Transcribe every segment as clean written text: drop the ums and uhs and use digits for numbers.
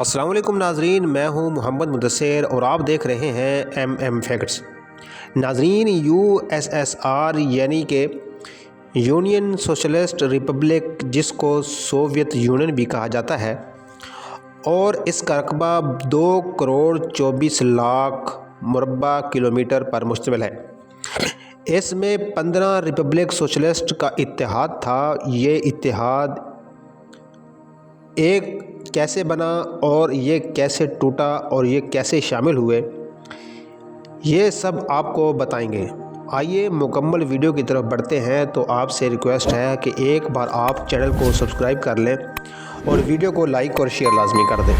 السلام علیکم ناظرین، میں ہوں محمد مدثر اور آپ دیکھ رہے ہیں ایم فیکٹس۔ ناظرین، USSR یعنی کہ یونین سوشلسٹ ریپبلک، جس کو سوویت یونین بھی کہا جاتا ہے، اور اس کا رقبہ 2,24,00,000 مربع کلومیٹر پر مشتمل ہے۔ اس میں 15 ریپبلک سوشلسٹ کا اتحاد تھا۔ یہ اتحاد ایک کیسے بنا اور یہ کیسے ٹوٹا اور یہ کیسے شامل ہوئے، یہ سب آپ کو بتائیں گے۔ آئیے مکمل ویڈیو کی طرف بڑھتے ہیں۔ تو آپ سے ریکویسٹ ہے کہ ایک بار آپ چینل کو سبسکرائب کر لیں اور ویڈیو کو لائک اور شیئر لازمی کر دیں۔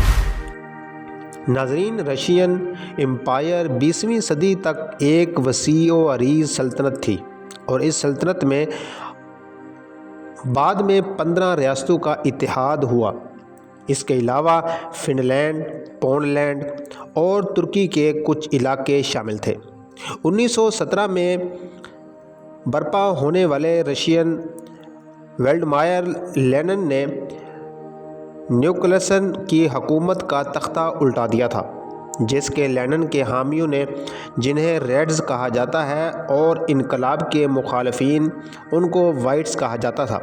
ناظرین، رشین امپائر 20ویں صدی تک ایک وسیع و عریض سلطنت تھی، اور اس سلطنت میں بعد میں 15 ریاستوں کا اتحاد ہوا۔ اس کے علاوہ فن لینڈ، پونڈ لینڈ اور ترکی کے کچھ علاقے شامل تھے۔ 1917 میں برپا ہونے والے رشین ولڈمائر لینن نے نیکلسن کی حکومت کا تختہ الٹا دیا تھا، جس کے لینن کے حامیوں نے، جنہیں ریڈز کہا جاتا ہے، اور انقلاب کے مخالفین، ان کو وائٹس کہا جاتا تھا،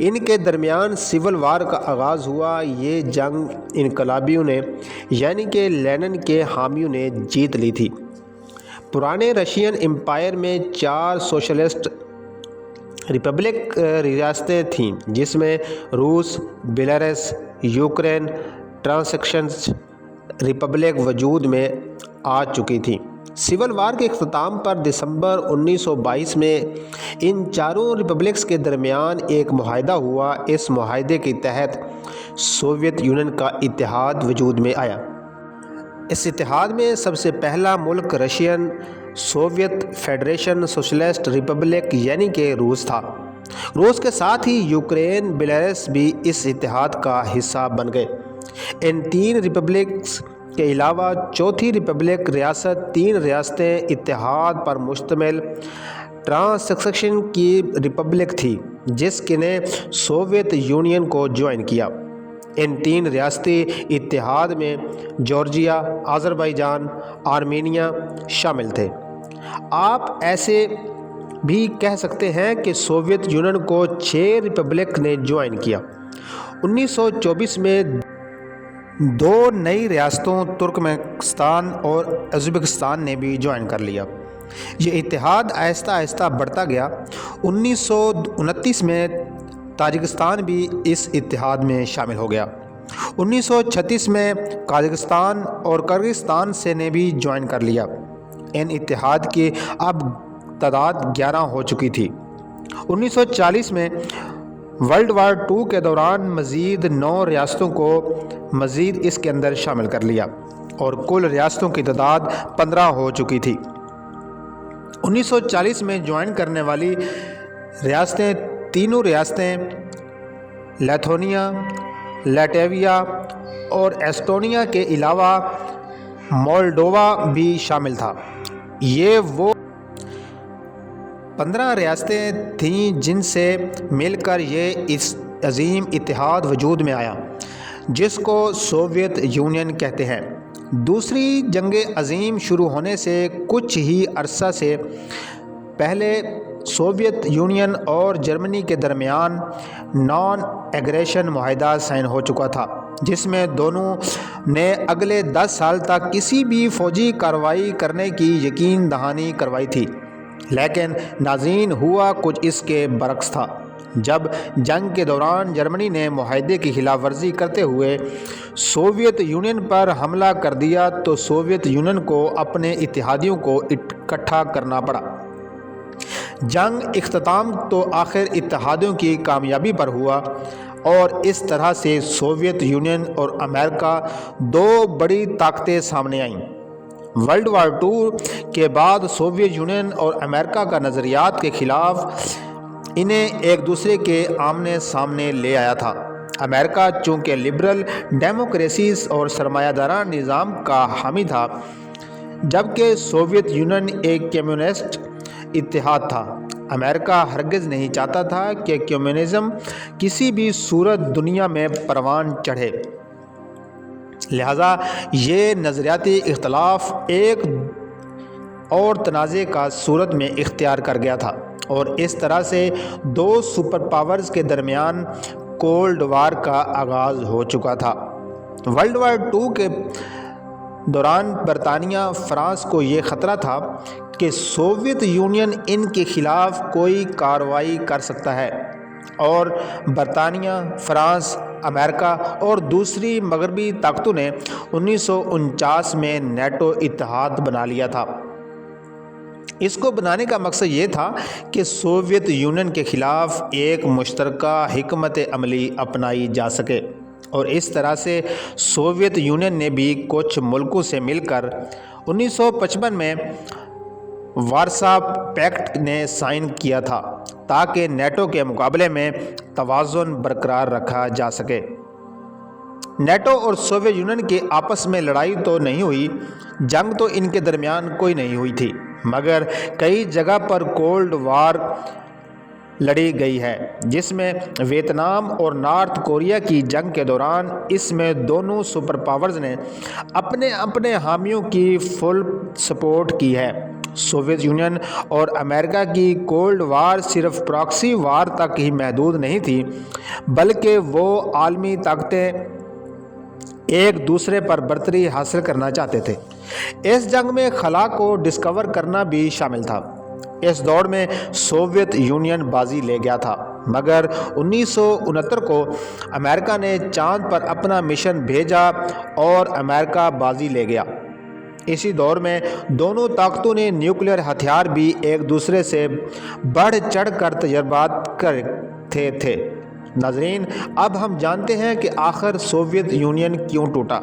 ان کے درمیان سول وار کا آغاز ہوا۔ یہ جنگ انقلابیوں نے یعنی کہ لینن کے حامیوں نے جیت لی تھی۔ پرانے رشین امپائر میں 4 سوشلسٹ ریپبلک ریاستیں تھیں، جس میں روس، بیلاروس، یوکرین، ٹرانسکشنز ریپبلک وجود میں آ چکی تھیں۔ سول وار کے اختتام پر دسمبر 1922 میں ان چاروں ریپبلکس کے درمیان ایک معاہدہ ہوا۔ اس معاہدے کے تحت سوویت یونین کا اتحاد وجود میں آیا۔ اس اتحاد میں سب سے پہلا ملک Russian Soviet federation socialist republic یعنی کہ روس تھا۔ روس کے ساتھ ہی یوکرین، بیلاروس بھی اس اتحاد کا حصہ بن گئے۔ ان 3 ریپبلکس کے علاوہ چوتھی ریپبلک ریاست 3 ریاستیں اتحاد پر مشتمل ٹرانسکشن کی ریپبلک تھی، جس نے سوویت یونین کو جوائن کیا۔ ان 3 ریاستی اتحاد میں جارجیا، آذربائیجان، آرمینیا شامل تھے۔ آپ ایسے بھی کہہ سکتے ہیں کہ سوویت یونین کو 6 ریپبلک نے جوائن کیا۔ 1924 میں 2 نئی ریاستوں ترکمانستان اور ازبکستان نے بھی جوائن کر لیا۔ یہ اتحاد آہستہ آہستہ بڑھتا گیا۔ 1929 میں تاجکستان بھی اس اتحاد میں شامل ہو گیا۔ 1936 میں قازقستان اور کرغزستان سے نے بھی جوائن کر لیا۔ ان اتحاد کی اب تعداد 11 ہو چکی تھی۔ 1940 میں ورلڈ وار 2 کے دوران مزید 9 ریاستوں کو مزید اس کے اندر شامل کر لیا، اور کل ریاستوں کی تعداد 15 ہو چکی تھی۔ 1940 میں جوائن کرنے والی ریاستیں تینوں ریاستیں لیتھونیا، لیٹویا اور ایسٹونیا کے علاوہ مولڈووا بھی شامل تھا۔ یہ وہ 15 ریاستیں تھیں جن سے مل کر یہ اس عظیم اتحاد وجود میں آیا، جس کو سوویت یونین کہتے ہیں۔ دوسری جنگ عظیم شروع ہونے سے کچھ ہی عرصہ سے پہلے سوویت یونین اور جرمنی کے درمیان نان ایگریشن معاہدہ سائن ہو چکا تھا، جس میں دونوں نے اگلے 10 سال تک کسی بھی فوجی کارروائی کرنے کی یقین دہانی کروائی تھی۔ لیکن ناظرین، ہوا کچھ اس کے برعکس تھا۔ جب جنگ کے دوران جرمنی نے معاہدے کی خلاف ورزی کرتے ہوئے سوویت یونین پر حملہ کر دیا تو سوویت یونین کو اپنے اتحادیوں کو اکٹھا کرنا پڑا۔ جنگ اختتام تو آخر اتحادیوں کی کامیابی پر ہوا، اور اس طرح سے سوویت یونین اور امریکہ 2 بڑی طاقتیں سامنے آئیں۔ ورلڈ وار 2 کے بعد سوویت یونین اور امریکہ کا نظریات کے خلاف انہیں ایک دوسرے کے آمنے سامنے لے آیا تھا۔ امریکہ چونکہ لبرل ڈیموکریسیز اور سرمایہ دارانہ نظام کا حامی تھا، جبکہ سوویت یونین ایک کمیونسٹ اتحاد تھا۔ امریکہ ہرگز نہیں چاہتا تھا کہ کمیونزم کسی بھی صورت دنیا میں پروان چڑھے۔ لہٰذا یہ نظریاتی اختلاف ایک اور تنازع کا صورت میں اختیار کر گیا تھا اور اس طرح سے دو سپر پاورز کے درمیان کولڈ وار کا آغاز ہو چکا تھا۔ ورلڈ وار 2 کے دوران برطانیہ فرانس کو یہ خطرہ تھا کہ سوویت یونین ان کے خلاف کوئی کارروائی کر سکتا ہے اور برطانیہ، فرانس، امریکہ اور دوسری مغربی طاقتوں نے 1949 میں نیٹو اتحاد بنا لیا تھا۔ اس کو بنانے کا مقصد یہ تھا کہ سوویت یونین کے خلاف ایک مشترکہ حکمت عملی اپنائی جا سکے، اور اس طرح سے سوویت یونین نے بھی کچھ ملکوں سے مل کر 1955 میں وارسا پیکٹ نے سائن کیا تھا تاکہ نیٹو کے مقابلے میں توازن برقرار رکھا جا سکے۔ نیٹو اور سوویت یونین کی آپس میں لڑائی تو نہیں ہوئی، جنگ تو ان کے درمیان کوئی نہیں ہوئی تھی، مگر کئی جگہ پر کولڈ وار لڑی گئی ہے، جس میں ویتنام اور نارتھ کوریا کی جنگ کے دوران اس میں دونوں سپر پاورز نے اپنے اپنے حامیوں کی فل سپورٹ کی ہے۔ سوویت یونین اور امریکہ کی کولڈ وار صرف پراکسی وار تک ہی محدود نہیں تھی، بلکہ وہ عالمی طاقتیں ایک دوسرے پر برتری حاصل کرنا چاہتے تھے۔ اس جنگ میں خلا کو ڈسکور کرنا بھی شامل تھا۔ اس دوڑ میں سوویت یونین بازی لے گیا تھا، مگر 1969 کو امریکہ نے چاند پر اپنا مشن بھیجا اور امریکہ بازی لے گیا۔ اسی دور میں دونوں طاقتوں نے نیوکلیئر ہتھیار بھی ایک دوسرے سے بڑھ چڑھ کر تجربات کرتے تھے۔ ناظرین، اب ہم جانتے ہیں کہ آخر سوویت یونین کیوں ٹوٹا۔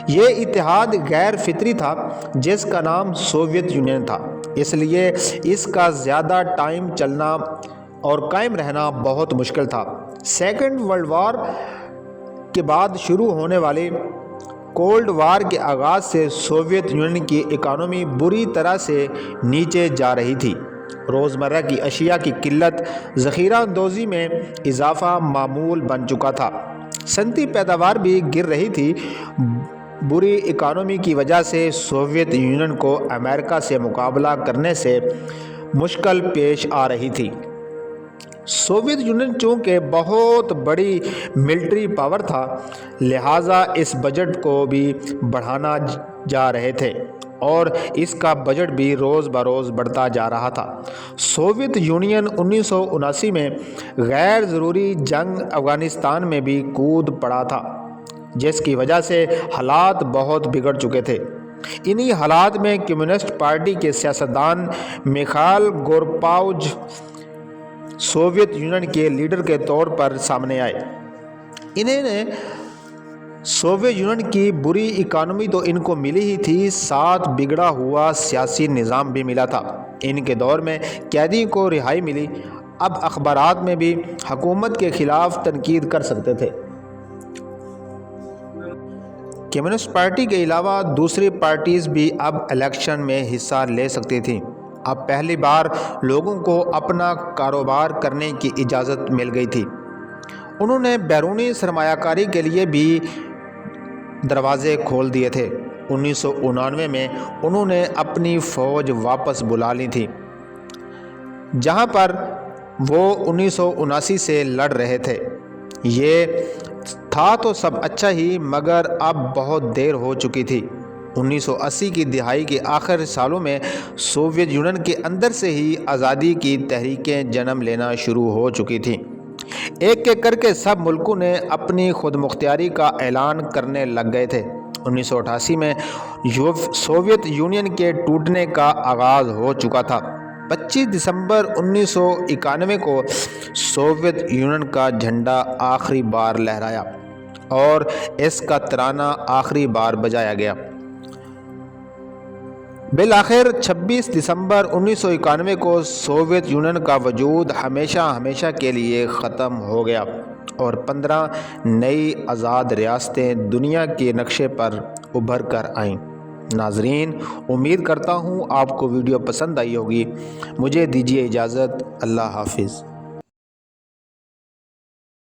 یہ اتحاد غیر فطری تھا جس کا نام سوویت یونین تھا، اس لیے اس کا زیادہ ٹائم چلنا اور قائم رہنا بہت مشکل تھا۔ سیکنڈ ورلڈ وار کے بعد شروع ہونے والی کولڈ وار کے آغاز سے سوویت یونین کی اکانومی بری طرح سے نیچے جا رہی تھی۔ روزمرہ کی اشیاء کی قلت، ذخیرہ اندوزی میں اضافہ معمول بن چکا تھا، صنعتی پیداوار بھی گر رہی تھی۔ بری اکانومی کی وجہ سے سوویت یونین کو امریکہ سے مقابلہ کرنے سے مشکل پیش آ رہی تھی۔ سوویت یونین چونکہ بہت بڑی ملٹری پاور تھا، لہٰذا اس بجٹ کو بھی بڑھانا جا رہے تھے اور اس کا بجٹ بھی روز بروز بڑھتا جا رہا تھا۔ سوویت یونین 1979 میں غیر ضروری جنگ افغانستان میں بھی کود پڑا تھا، جس کی وجہ سے حالات بہت بگڑ چکے تھے۔ انہی حالات میں کمیونسٹ پارٹی کے سیاستدان میخائیل گورباچوف سوویت یونین کے لیڈر کے طور پر سامنے آئے۔ انہیں نے سوویت یونین کی بری اکانومی تو ان کو ملی ہی تھی، ساتھ بگڑا ہوا سیاسی نظام بھی ملا تھا۔ ان کے دور میں قیدی کو رہائی ملی، اب اخبارات میں بھی حکومت کے خلاف تنقید کر سکتے تھے۔ کمیونسٹ پارٹی کے علاوہ دوسری پارٹیز بھی اب الیکشن میں حصہ لے سکتی تھیں۔ اب پہلی بار لوگوں کو اپنا کاروبار کرنے کی اجازت مل گئی تھی۔ انہوں نے بیرونی سرمایہ کاری کے لیے بھی دروازے کھول دیے تھے۔ 1999 میں انہوں نے اپنی فوج واپس بلا لی تھی، جہاں پر وہ 1979 سے لڑ رہے تھے۔ یہ تھا تو سب اچھا ہی، مگر اب بہت دیر ہو چکی تھی۔ 1980 کی دہائی کے آخر سالوں میں سوویت یونین کے اندر سے ہی آزادی کی تحریکیں جنم لینا شروع ہو چکی تھیں۔ ایک ایک کر کے سب ملکوں نے اپنی خود مختاری کا اعلان کرنے لگ گئے تھے۔ 1988 میں سوویت یونین کے ٹوٹنے کا آغاز ہو چکا تھا۔ 25 دسمبر 1991 کو سوویت یونین کا جھنڈا آخری بار لہرایا اور اس کا ترانہ آخری بار بجایا گیا۔ بالآخر 26 دسمبر 1991 کو سوویت یونین کا وجود ہمیشہ کے لیے ختم ہو گیا اور 15 نئی آزاد ریاستیں دنیا کے نقشے پر ابھر کر آئیں۔ ناظرین، امید کرتا ہوں آپ کو ویڈیو پسند آئی ہوگی۔ مجھے دیجیے اجازت۔ اللہ حافظ۔